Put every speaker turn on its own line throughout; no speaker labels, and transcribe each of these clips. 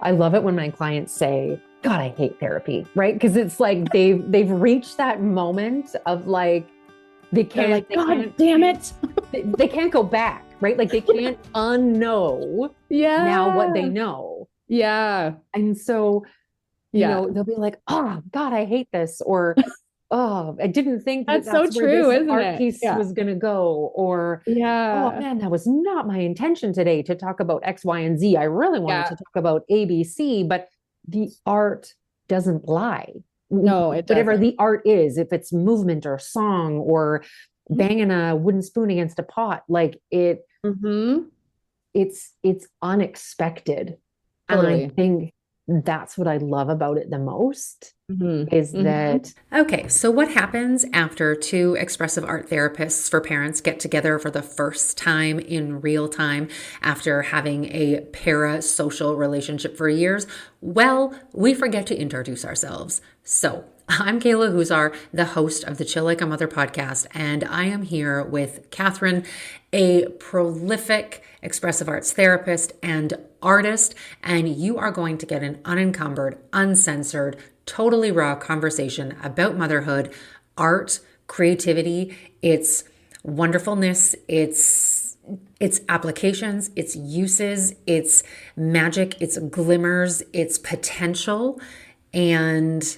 I love it when my clients say, God, I hate therapy, right? Because it's like they've reached that moment of like
They're like, God damn it.
they can't go back, right? Like they can't unknow now what they
Yeah.
know.
Yeah.
And so,
Yeah.
they'll be like, oh God, I hate this, or oh, I didn't think that
That's so
that's where
true,
this
isn't
art
it?
piece
Yeah.
was going to go, or oh
Yeah.
man, that was not my intention today to talk about X, Y, and Z. I really wanted
Yeah.
to talk about A, B, C, but the art doesn't lie.
No, it
Whatever
doesn't.
the art is, if it's movement or song or banging a wooden spoon against a pot, like
Mm-hmm.
it's unexpected. And I
Totally.
think that's what I love about it the most
Mm-hmm.
is
Mm-hmm.
that. Okay, so what happens after two expressive art therapists for parents get together for the first time in real time after having a parasocial relationship for years? Well, we forget to introduce ourselves. So, I'm Kayla Huszar, the host of the Chill Like a Mother podcast, and I am here with Catherine, a prolific expressive arts therapist and artist, and you are going to get an unencumbered, uncensored, totally raw conversation about motherhood, art, creativity, its wonderfulness, its applications, its uses, its magic, its glimmers, its potential, and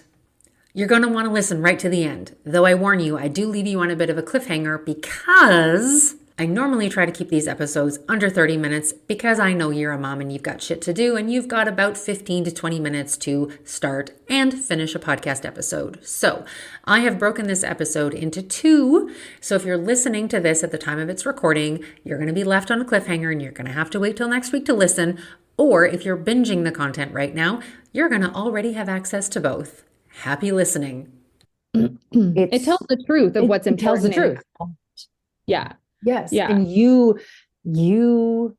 you're going to want to listen right to the end. Though I warn you, I do leave you on a bit of a cliffhanger because I normally try to keep these episodes under 30 minutes because I know you're a mom and you've got shit to do and you've got about 15 to 20 minutes to start and finish a podcast episode. So I have broken this episode into two. So if you're listening to this at the time of its recording, you're going to be left on a cliffhanger and you're going to have to wait till next week to listen. Or if you're binging the content right now, you're going to already have access to both. Happy listening.
It tells the truth of what's
It tells the
important in
truth.
that moment. Yeah.
Yes.
Yeah.
And you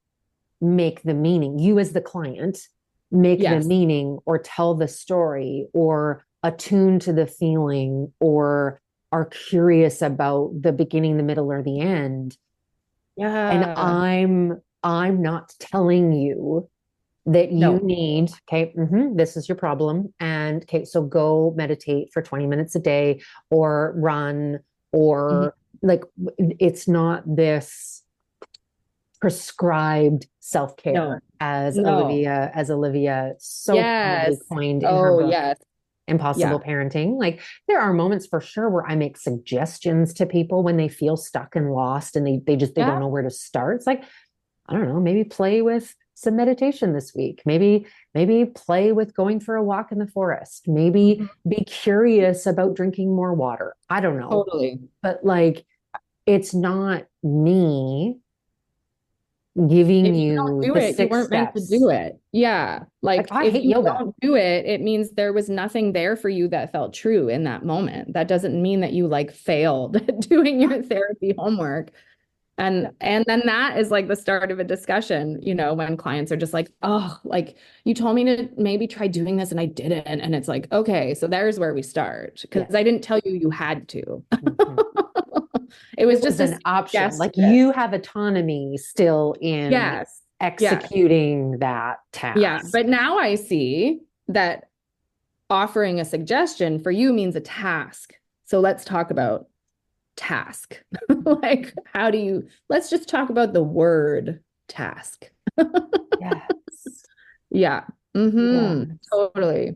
make the meaning. You as the client make the
Yes.
meaning or tell the story or attune to the feeling or are curious about the beginning, the middle, or the end. And
Yeah.
I'm not telling you that you
No.
need, okay, this is your problem. And okay, so go meditate for 20 minutes a day or run
Mhm.
or like it's not this prescribed
No.
self-care
No.
as Olivia so
Yes.
kindly coined in her
Oh,
book
yes.
Impossible
Yeah.
Parenting. Like there are moments for sure where I make suggestions to people when they feel stuck and lost and they
Yeah.
don't know where to start. It's like, I don't know, maybe play with some meditation this week. Maybe play with going for a walk in the forest. Maybe
Mhm.
be curious about drinking more water. I don't know.
Totally.
But like it's not me giving
If you don't
you
do
the
it, you
six
weren't meant to
steps.
do it. Yeah.
Like
Like
I
if
hate
you
yoga.
don't do it, it means there was nothing there for you that felt true in that moment. That doesn't mean that you like failed at doing your therapy homework. And then that is like the start of a discussion, when clients are just like, oh, like you told me to maybe try doing this and I didn't. And it's like, okay, so there's where we start. Because
Yes.
I didn't tell you you had to.
Mhm.
It was
It
just
was
a
an option. Like
suggestion.
you have autonomy still in
Yes. Yes.
executing that
Yeah.
task.
But now I see that offering a suggestion for you means a task. So let's talk about task. Like, let's just talk about the word task.
Yes.
Yeah. Mm-hmm.
Yes.
Totally.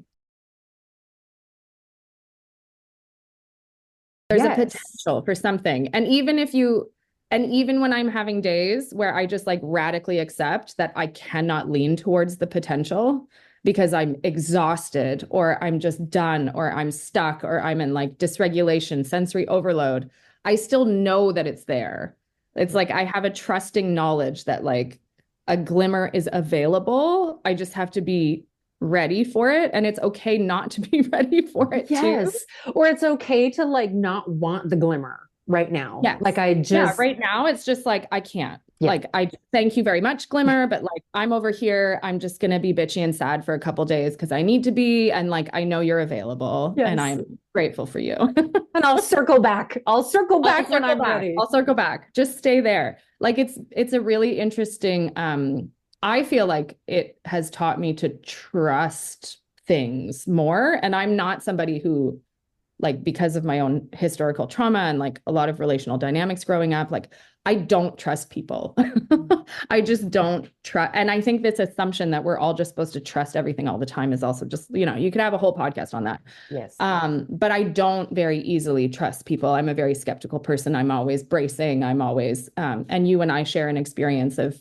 There's a
Yes.
potential for something. And even when I'm having days where I just like radically accept that I cannot lean towards the potential because I'm exhausted or I'm just done or I'm stuck or I'm in like dysregulation, sensory overload, I still know that it's there. It's like I have a trusting knowledge that like a glimmer is available. I just have to be ready for it. And it's okay not to be ready for it too.
Yes. Or it's okay to like not want the glimmer right now.
Yes.
Like I
Yeah,
just,
right now it's just like I can't.
yeah.
Like I thank you very much, Glimmer, but like I'm over here. I'm just gonna be bitchy and sad for a couple days because I need to be. And like I know you're available and
Yes.
I'm grateful for you.
And I'll circle back. I'll circle back when I'm ready.
I'll circle back. Just stay there. Like it's a really interesting I feel like it has taught me to trust things more. And I'm not somebody who, like, because of my own historical trauma and like a lot of relational dynamics growing up, like I don't trust people. I just don't trust. And I think this assumption that we're all just supposed to trust everything all the time is also just, you could have a whole podcast on that.
Yes.
But I don't very easily trust people. I'm a very skeptical person. I'm always bracing. I'm always, and you and I share an experience of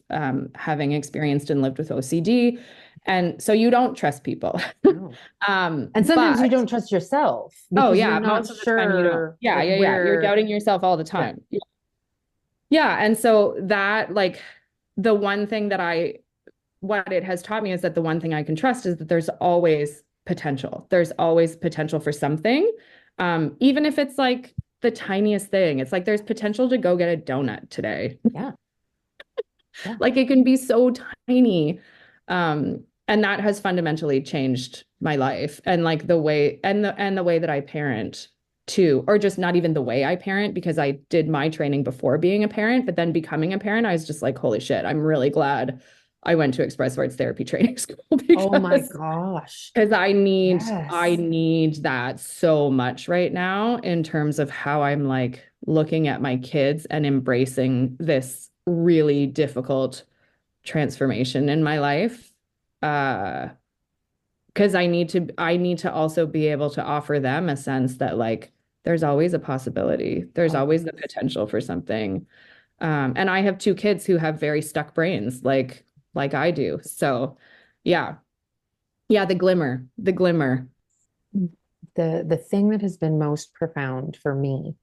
having experienced and lived with OCD. And so you don't trust people.
No. And sometimes you
but
don't trust yourself
oh
because
yeah,
you're not
most of the time you don't.
sure.
Yeah,
like,
yeah, yeah. You're doubting yourself all the time. Yeah. Yeah. And so that, like, the one thing what it has taught me is that the one thing I can trust is that there's always potential. There's always potential for something. Even if it's like the tiniest thing, it's like there's potential to go get a donut today.
Yeah. Yeah.
Like it can be so tiny. And that has fundamentally changed my life and like the way and the way that I parent too, or just not even the way I parent, because I did my training before being a parent, but then becoming a parent, I was just like, holy shit, I'm really glad I went to Expressive Arts Therapy Training School
Oh my gosh.
because I
Yes.
need that so much right now in terms of how I'm like looking at my kids and embracing this really difficult transformation in my life. Because I need to also be able to offer them a sense that like there's always a possibility. There's always the potential for something. And I have two kids who have very stuck brains like I do. So yeah. Yeah, the glimmer, the glimmer.
The thing that has been most profound for me,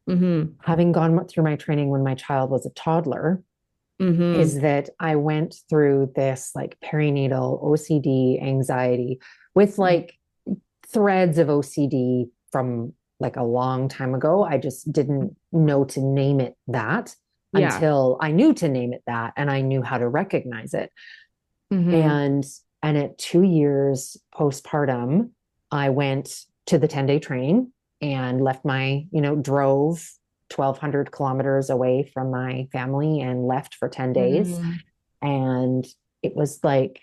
Mm-hmm.
having gone through my training when my child was a toddler,
Mm-hmm.
is that I went through this like perinatal OCD anxiety with like threads of OCD from like a long time ago. I just didn't know to name it that
Yeah.
until I knew to name it that and I knew how to recognize it.
Mm-hmm.
And at 2 years postpartum, I went to the 10-day training and left drove 1,200 kilometers away from my family and left for 10 days.
Mm-hmm.
And it was like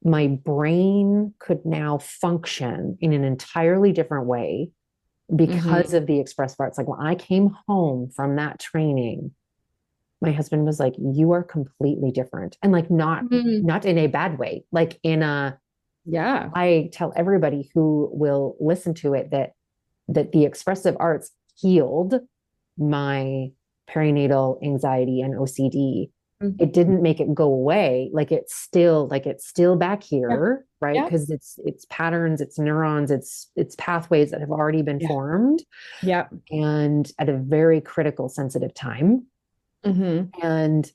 my brain could now function in an entirely different way because
Mm-hmm.
of the expressive arts. Like when I came home from that training, my husband was like, you are completely different. And like
Mm-hmm.
not in a bad way, like in a,
Yeah.
I tell everybody who will listen to it that the expressive arts healed my perinatal anxiety and OCD.
Mm-hmm.
It didn't make it go away. Like it's still back
Yeah.
here, right?
Yeah.
Because it's patterns, it's neurons, it's pathways that have already been
Yeah.
formed
Yeah.
and at a very critical, sensitive time.
Mm-hmm.
And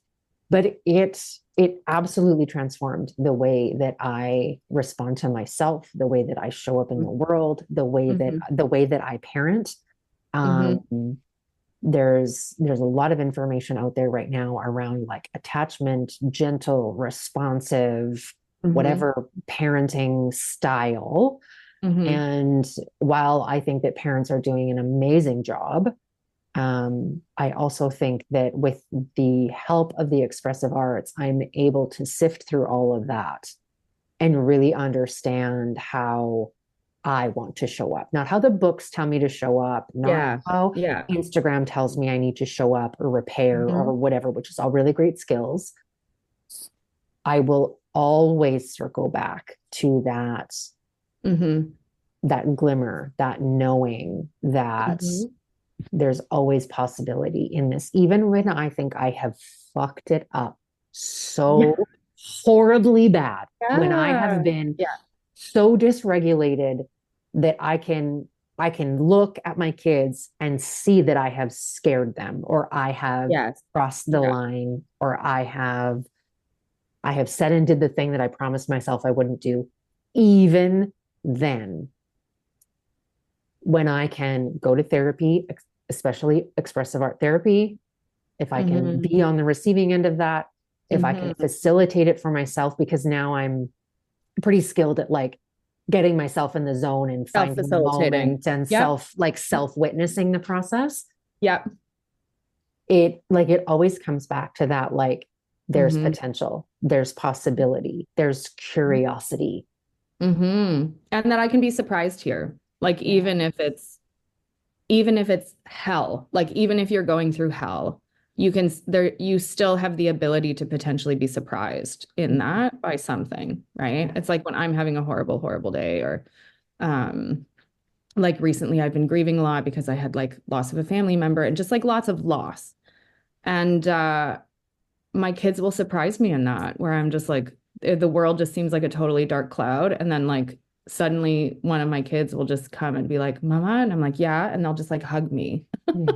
but it absolutely transformed the way that I respond to myself, the way that I show up in the world,
Mm-hmm.
the way that I parent.
Mm-hmm.
Um, there's a lot of information out there right now around like attachment, gentle, responsive,
Mm-hmm.
whatever parenting style.
Mm-hmm.
And while I think that parents are doing an amazing job, I also think that with the help of the expressive arts, I'm able to sift through all of that and really understand how I want to show up. Not how the books tell me to show up, not
Yeah.
how
Yeah.
Instagram tells me I need to show up or repair
Mm-hmm.
or whatever, which is all really great skills. I will always circle back to
Mm-hmm.
that glimmer, that knowing that
Mm-hmm.
there's always possibility in this, even when I think I have fucked it up
Yeah.
so horribly bad, when I have
Yeah.
been
Yeah.
so dysregulated that I can look at my kids and see that I have scared them or I have
Yes.
crossed the
Yeah.
line or I have said and did the thing that I promised myself I wouldn't do. Even then, when I can go to therapy, especially expressive art therapy, if I can
Mm-hmm.
be on the receiving end of that, if I can
Mm-hmm.
facilitate it for myself, because now I'm pretty skilled at like getting myself in the zone and finding the
Self-facilitating.
moment and
Yep.
self-witnessing the process.
Yep.
It always comes back to that, like there's
Mm-hmm.
potential.
there's possibility, there's curiosity.
And that I can be surprised here. Like
Yeah.
even if it's hell, like even if you're going through hell, you still have the ability to potentially be surprised in
Mhm.
that by something, right?
Yeah.
It's like when I'm having a horrible, horrible day, or um like recently I've been grieving a lot because I had like loss of a family member and just like lots of loss. And my kids will surprise me in that, where I'm just like, the world just seems like a totally dark cloud. And then like suddenly one of my kids will just come and be like, Mama. And I'm like, yeah. And they'll just like hug me,
Yeah.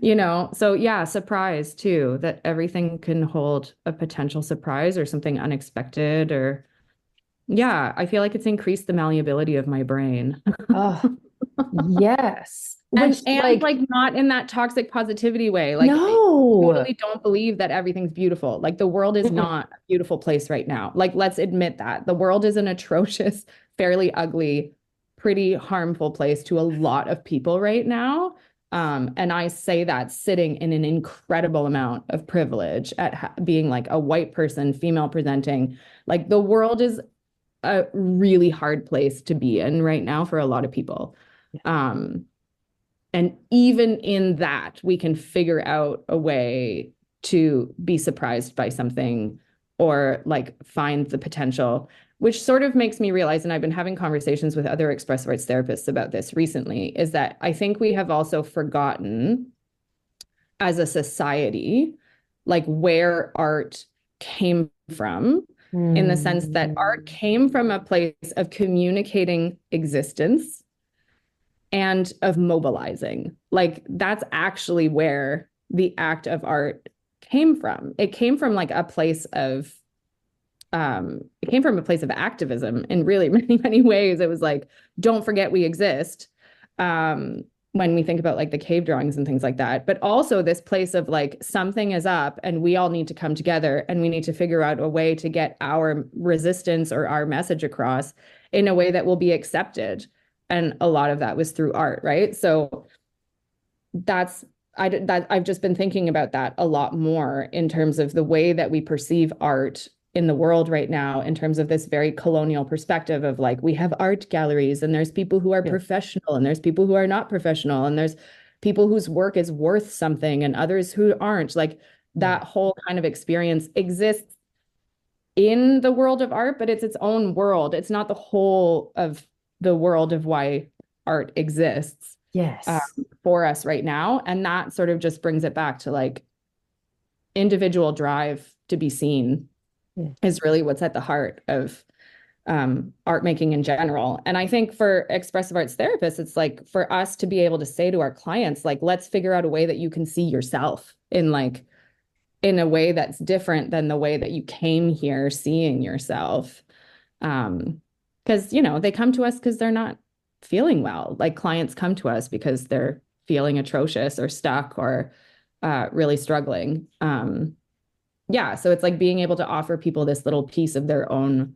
you know? So yeah, surprise too, that everything can hold a potential surprise or something unexpected, or yeah, I feel like it's increased the malleability of my brain.
Oh, yes.
And
Which,
like not in that toxic positivity way. Like I
no.
totally don't believe that everything's beautiful. Like the world is
Mm-mm.
not a beautiful place right now. Like let's admit that. The world is an atrocious, fairly ugly, pretty harmful place to a lot of people right now. And I say that sitting in an incredible amount of privilege at being like a white person, female presenting. Like the world is a really hard place to be in right now for a lot of people. Um, and even in that, we can figure out a way to be surprised by something or like find the potential, which sort of makes me realize, and I've been having conversations with other expressive arts therapists about this recently, is that I think we have also forgotten as a society, like where art came from, in the sense that art
Mm.
came from a place of communicating existence and of mobilizing. Like that's actually where the act of art came from. It came from like a place of it came from a place of activism in really many, many ways. It was like, don't forget we exist. Um, when we think about like the cave drawings and things like that, but also this place of like something is up and we all need to come together and we need to figure out a way to get our resistance or our message across in a way that will be accepted. And a lot of that was through art, right? So that's I've just been thinking about that a lot more in terms of the way that we perceive art in the world right now, in terms of this very colonial perspective of like we have art galleries and there's people who are
Yeah.
professional and there's people who are not professional and there's people whose work is worth something and others who aren't. Like
Yeah.
that whole kind of experience exists in the world of art, but it's its own world. It's not the whole of the world of why art exists
Yes.
for us right now. And that sort of just brings it back to like individual drive to be seen
Yeah.
is really what's at the heart of art making in general. And I think for expressive arts therapists, it's like for us to be able to say to our clients, like, let's figure out a way that you can see yourself in like in a way that's different than the way that you came here seeing yourself. Because, you know, they come to us because they're not feeling well. Like clients come to us because they're feeling atrocious or stuck or really struggling. Yeah. So it's like being able to offer people this little piece of their own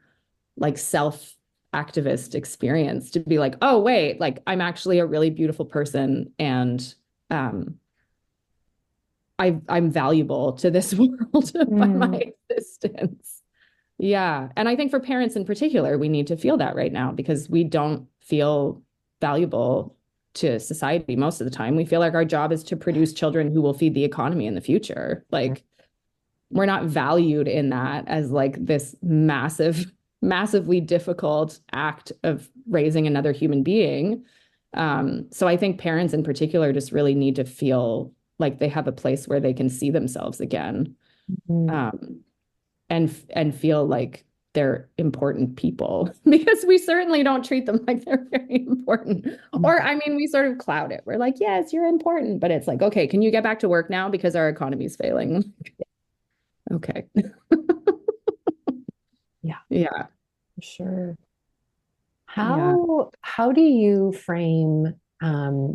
like self activist experience to be like, oh, wait, like I'm actually a really beautiful person and um, I'm valuable to this world by
Mm.
my existence. Yeah. And I think for parents in particular, we need to feel that right now because we don't feel valuable to society most of the time. We feel like our job is to produce children who will feed the economy in the future. Like we're not valued in that as like this massive, massively difficult act of raising another human being. So I think parents in particular just really need to feel like they have a place where they can see themselves again.
Mm.
Um, and feel like they're important people because we certainly don't treat them like they're very important. Or I mean, we sort of cloud it. We're like, yes, you're important, but it's like, okay, can you get back to work now because our economy is failing? Okay.
Yeah,
Yeah.
for sure.
Yeah.
How do you frame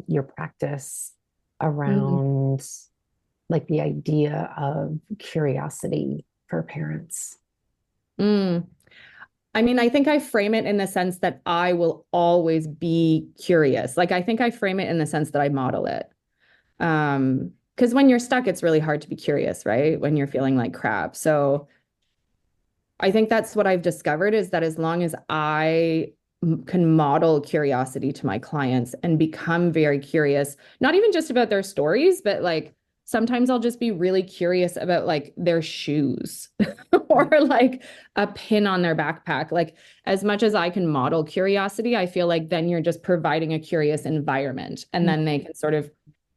your practice
Mm.
around like the idea of curiosity for parents?
Mm. I mean, I think I frame it in the sense that I will always be curious. Like I think I frame it in the sense that I model it. Because when you're stuck, it's really hard to be curious, right? When you're feeling like crap. So I think that's what I've discovered, is that as long as I can model curiosity to my clients and become very curious, not even just about their stories, but like sometimes I'll just be really curious about like their shoes or like a pin on their backpack. Like as much as I can model curiosity, I feel like then you're just providing a curious environment, and then they can sort of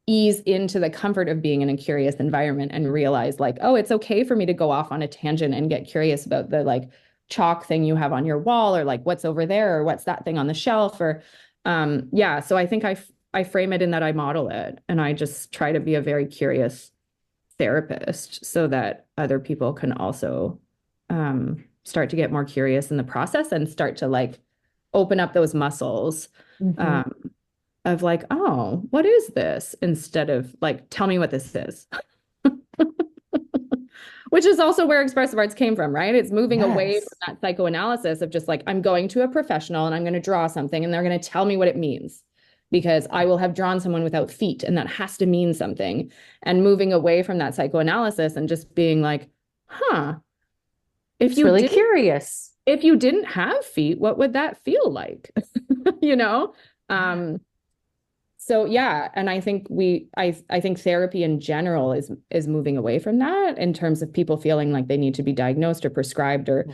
ease into the comfort of being in a curious environment and realize like, oh, it's okay for me to go off on a tangent and get curious about the like chalk thing you have on your wall, or like what's over there, or what's that thing on the shelf, or yeah. So I think I frame it in that I model it, and I just try to be a very curious therapist so that other people can also start to get more curious in the process and start to like open up those muscles. Of like, oh, what is this? Instead of like, tell me what this is. Which is also where expressive arts came from, right? It's moving away from that psychoanalysis of just like, I'm going to a professional and I'm going to draw something and they're going to tell me what it means, because I will have drawn someone without feet and that has to mean something. And moving away from that psychoanalysis and just being like, huh, if you
really curious,
if you didn't have feet, what would that feel like? You know? So yeah, and I think I think therapy in general is moving away from that in terms of people feeling like they need to be diagnosed or prescribed or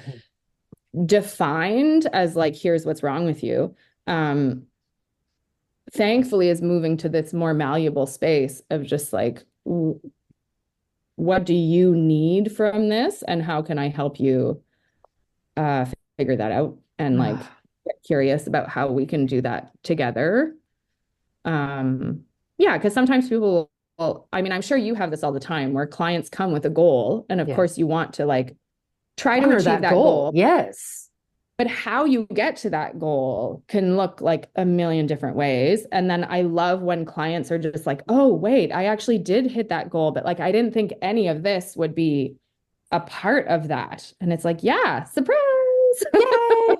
defined as like, here's what's wrong with you. Thankfully is moving to this more malleable space of just like, what do you need from this and how can I help you figure that out, and like get curious about how we can do that together. Yeah, because sometimes people will, I mean, I'm sure you have this all the time where clients come with a goal, and of course you want to like try to achieve that goal.
Yes.
But how you get to that goal can look like a million different ways. And then I love when clients are just like, oh, wait, I actually did hit that goal, but like I didn't think any of this would be a part of that. And it's like, yeah, surprise. Yay!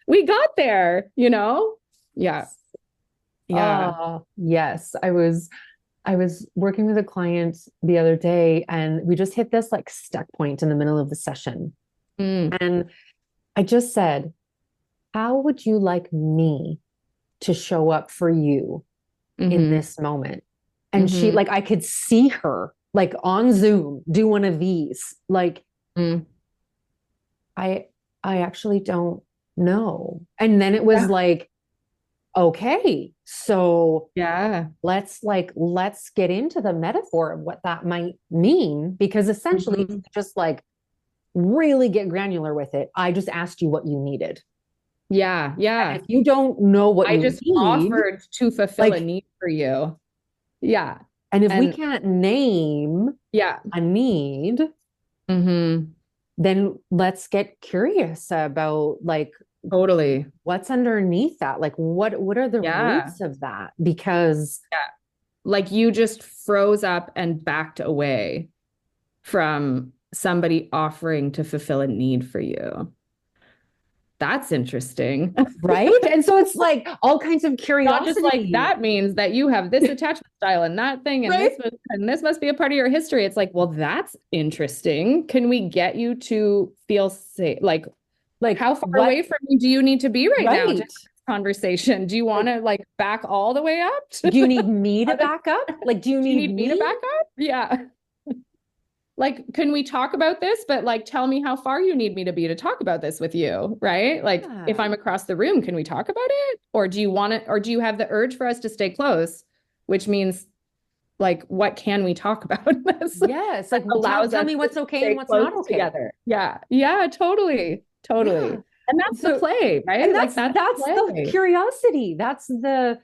We got there, you know? Yeah. Yeah.
Yes. I was working with a client the other day and we just hit this like stuck point in the middle of the session. And I just said, how would you like me to show up for you in this moment? And she, like, I could see her like on Zoom do one of these. Like, I actually don't know. And then it was like, okay, so let's get into the metaphor of what that might mean, because essentially just like really get granular with it. I just asked you what you needed.
Yeah.
And if you don't know what
I just offered to fulfill a need for you. Yeah.
And if we can't name a need, then let's get curious about like
totally
what's underneath that. Like what are the roots of that? Because
like you just froze up and backed away from somebody offering to fulfill a need for you. That's interesting.
Right? And so it's like all kinds of curiosity.
Not just like, that means that you have this attachment style and that thing, and this must be a part of your history. It's like, well, that's interesting. Can we get you to feel safe? Like how far away from me do you need to be right now to have this conversation? Do you want to like back all the way up?
Do you need me to back up? Like, do you need
me to back up? Yeah. Like, can we talk about this? But like, tell me how far you need me to be to talk about this with you, right? Like, if I'm across the room, can we talk about it? Or do you want it? Or do you have the urge for us to stay close? Which means, like, what can we talk about in this?
Yes, like tell me what's okay and what's not okay.
Together. Yeah, totally. Yeah. And that's the play, right?
And that's the curiosity. That's the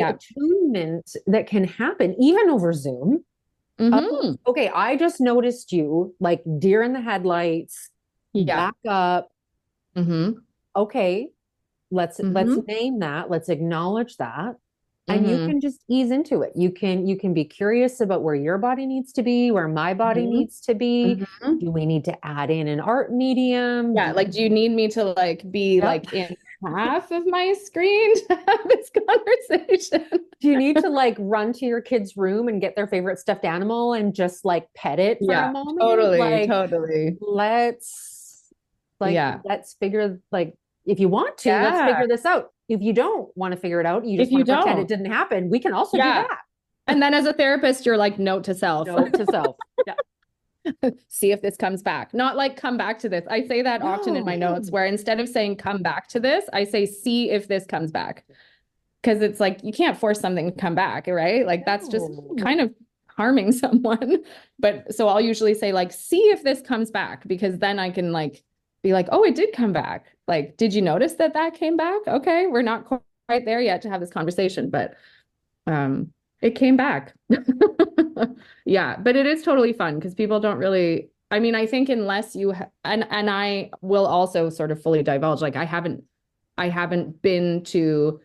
attunement that can happen even over Zoom. Okay, I just noticed you, like deer in the headlights, back up. Okay, let's name that. Let's acknowledge that. And you can just ease into it. You can be curious about where your body needs to be, where my body needs to be. Do we need to add in an art medium?
Yeah, like, do you need me to like be like in half of my screen to have this conversation.
Do you need to like run to your kid's room and get their favorite stuffed animal and just like pet it for a moment?
Totally,
Like,
totally.
let's figure, like, if you want to, let's figure this out. If you don't want to figure it out, you just want to pretend it didn't happen, we can also do that.
And then as a therapist, you're like, note to self.
Note to self. Yeah.
See if this comes back. Not like come back to this. I say that often in my notes, where instead of saying come back to this, I say see if this comes back. Because it's like you can't force something to come back, right? Like that's just kind of harming someone. But so I'll usually say like see if this comes back, because then I can like be like, oh, it did come back. Like, did you notice that came back? Okay, we're not quite there yet to have this conversation, but it came back. Yeah, but it is totally fun because people don't really, I mean, I think unless you and I will also sort of fully divulge, like I haven't been to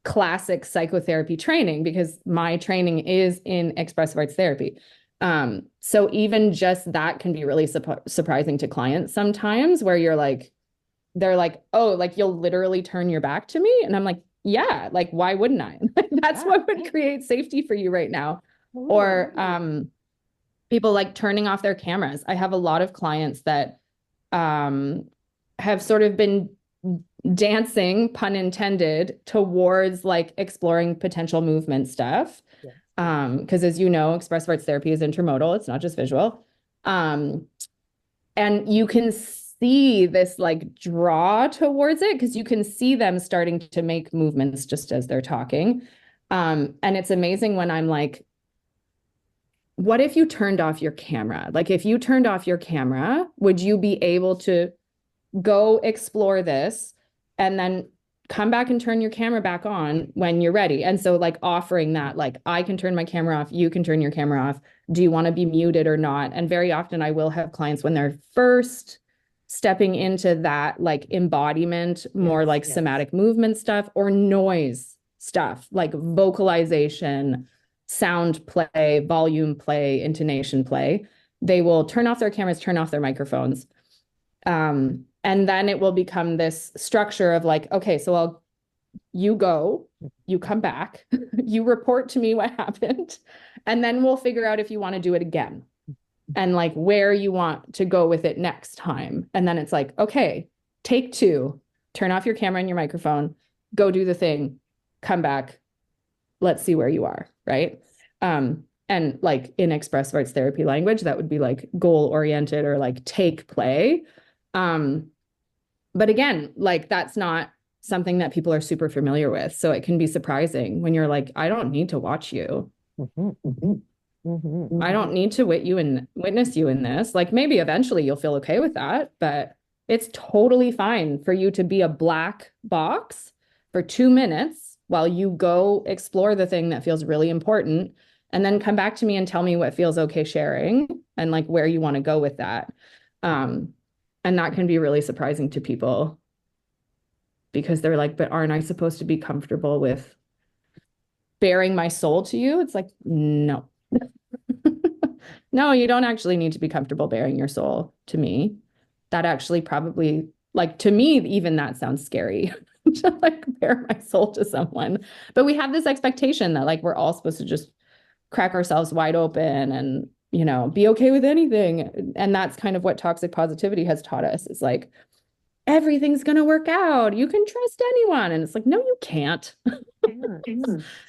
classic psychotherapy training because my training is in expressive arts therapy. So even just that can be really surprising to clients sometimes, where they're like, oh, like you'll literally turn your back to me. And I'm like, yeah, like, why wouldn't I? That's what would create safety for you right now. Or people like turning off their cameras. I have a lot of clients that have sort of been dancing, pun intended, towards like exploring potential movement stuff. Because as you know, expressive arts therapy is intermodal. It's not just visual. And you can see this like draw towards it because you can see them starting to make movements just as they're talking. And it's amazing when I'm like, what if you turned off your camera? Like if you turned off your camera, would you be able to go explore this and then come back and turn your camera back on when you're ready? And so like offering that, like I can turn my camera off, you can turn your camera off. Do you want to be muted or not? And very often I will have clients when they're first stepping into that like embodiment, more like somatic movement stuff or noise stuff, like vocalization, sound play, volume play, intonation play. They will turn off their cameras, turn off their microphones. And then it will become this structure of like, okay, so you go, you come back, you report to me what happened, and then we'll figure out if you want to do it again and like where you want to go with it next time. And then it's like, okay, take 2, turn off your camera and your microphone, go do the thing, come back, let's see where you are, right? And like in expressive arts therapy language, that would be like goal oriented or like take play. But again, like that's not something that people are super familiar with. So it can be surprising when you're like, I don't need to watch you. I don't need to witness you in this. Like maybe eventually you'll feel okay with that, but it's totally fine for you to be a black box for 2 minutes while you go explore the thing that feels really important, and then come back to me and tell me what feels okay sharing and like where you want to go with that. And that can be really surprising to people because they're like, but aren't I supposed to be comfortable with bearing my soul to you? It's like, no. No, you don't actually need to be comfortable bearing your soul to me. That actually probably, like, to me, even that sounds scary to like bear my soul to someone. But we have this expectation that like we're all supposed to just crack ourselves wide open and, you know, be okay with anything. And that's kind of what toxic positivity has taught us. It's like, everything's going to work out. You can trust anyone. And it's like, no, you can't.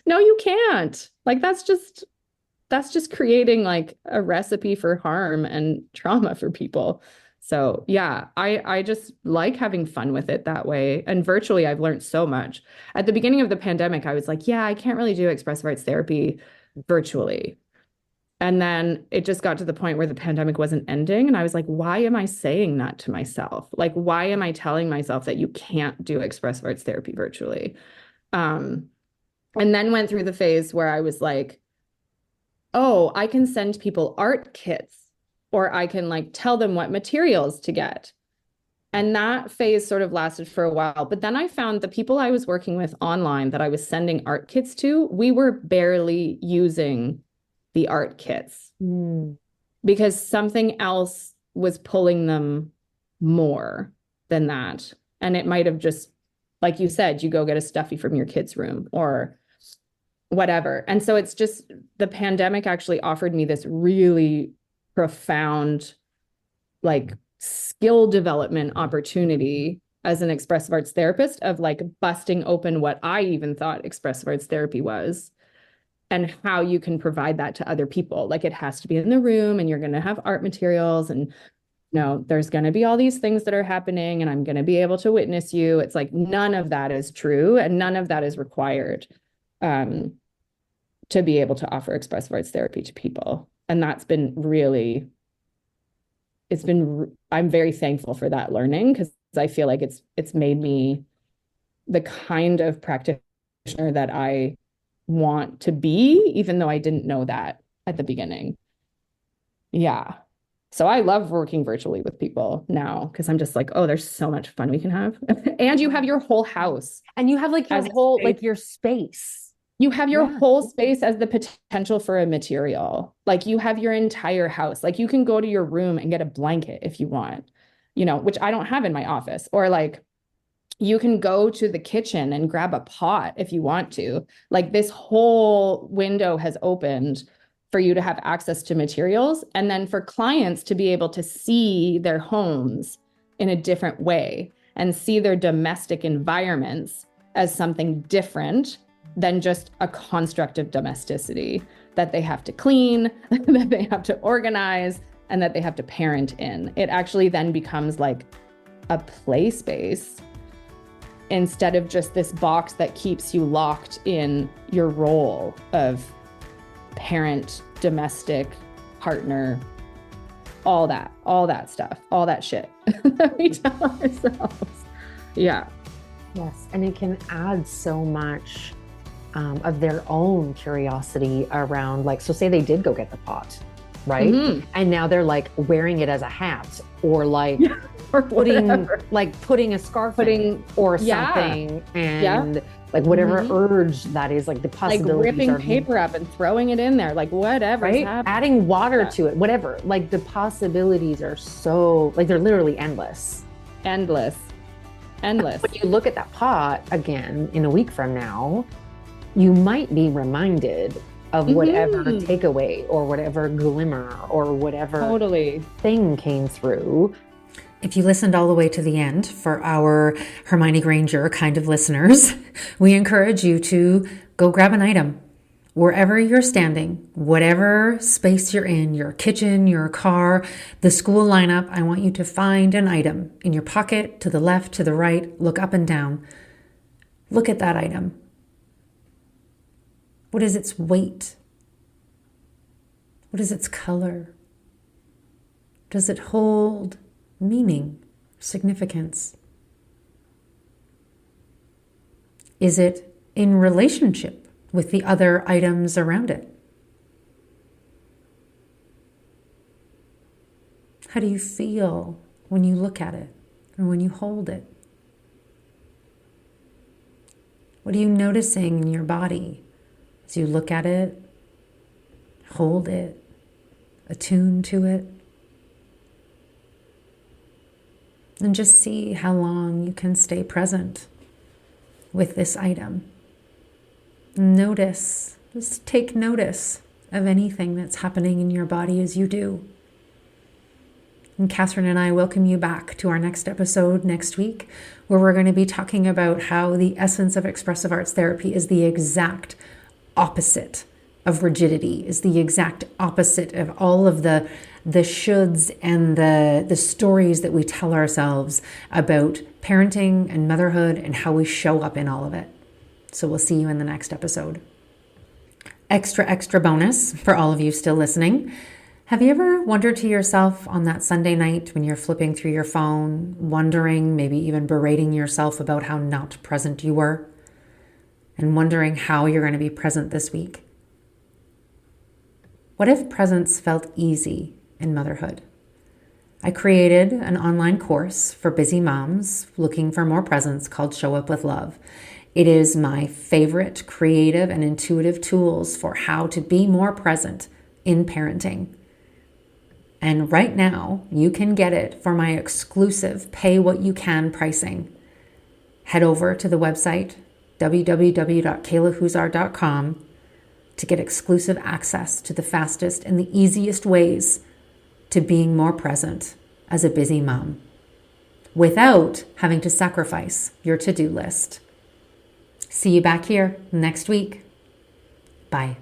No, you can't. Like, that's just creating like a recipe for harm and trauma for people. So yeah, I just like having fun with it that way. And virtually, I've learned so much. At the beginning of the pandemic, I was like, yeah, I can't really do expressive arts therapy virtually. And then it just got to the point where the pandemic wasn't ending. And I was like, why am I saying that to myself? Like, why am I telling myself that you can't do expressive arts therapy virtually? And then went through the phase where I was like, oh, I can send people art kits, or I can like tell them what materials to get. And that phase sort of lasted for a while. But then I found the people I was working with online that I was sending art kits to, we were barely using the art kits because something else was pulling them more than that. And it might have just like you said, you go get a stuffy from your kid's room or whatever. And so it's just, the pandemic actually offered me this really profound, like, skill development opportunity as an expressive arts therapist, of like busting open what I even thought expressive arts therapy was and how you can provide that to other people. Like, it has to be in the room, and you're going to have art materials, and there's going to be all these things that are happening, and I'm going to be able to witness you. It's like, none of that is true, and none of that is required to be able to offer expressive arts therapy to people. And that's been really, I'm very thankful for that learning, because I feel like it's made me the kind of practitioner that I want to be, even though I didn't know that at the beginning. Yeah. So I love working virtually with people now, because I'm just like, oh, there's so much fun we can have. And you have your whole house.
And you have like your whole, like your space.
You have your whole space as the potential for a material. Like, you have your entire house. Like, you can go to your room and get a blanket if you want, which I don't have in my office. Or like, you can go to the kitchen and grab a pot if you want to. Like, this whole window has opened for you to have access to materials, and then for clients to be able to see their homes in a different way and see their domestic environments as something different than just a construct of domesticity that they have to clean, that they have to organize, and that they have to parent in. It actually then becomes like a play space instead of just this box that keeps you locked in your role of parent, domestic, partner, all that stuff, all that shit that we tell ourselves. Yeah.
Yes. And it can add so much of their own curiosity around, like, so say they did go get the pot, right? Mm-hmm. And now they're like wearing it as a hat, or like or putting a scarf in, or something, and like whatever urge that is, like the possibilities,
like ripping paper up and throwing it in there, like whatever,
right? Adding water to it, whatever. Like, the possibilities are so, like, they're literally endless.
When
you look at that pot again in a week from now, you might be reminded of whatever takeaway or whatever glimmer or whatever thing came through.
If you listened all the way to the end, for our Hermione Granger kind of listeners, we encourage you to go grab an item wherever you're standing, whatever space you're in, your kitchen, your car, the school lineup. I want you to find an item in your pocket, to the left, to the right, look up and down. Look at that item. What is its weight? What is its color? Does it hold meaning, significance? Is it in relationship with the other items around it? How do you feel when you look at it or when you hold it? What are you noticing in your body as you look at it, hold it, attune to it? And just see how long you can stay present with this item. Notice, just take notice of anything that's happening in your body as you do. And Catherine and I welcome you back to our next episode next week, where we're going to be talking about how the essence of expressive arts therapy is the exact opposite of rigidity, is the exact opposite of all of the shoulds and the stories that we tell ourselves about parenting and motherhood and how we show up in all of it. So we'll see you in the next episode. Extra bonus for all of you still listening. Have you ever wondered to yourself on that Sunday night when you're flipping through your phone, wondering, maybe even berating yourself about how not present you were, and wondering how you're going to be present this week? What if presence felt easy in motherhood? I created an online course for busy moms looking for more presence called Show Up With Love. It is my favorite creative and intuitive tools for how to be more present in parenting. And right now, you can get it for my exclusive pay what you can pricing. Head over to the website, www.kaylahuszar.com, to get exclusive access to the fastest and the easiest ways to being more present as a busy mom without having to sacrifice your to-do list. See you back here next week. Bye.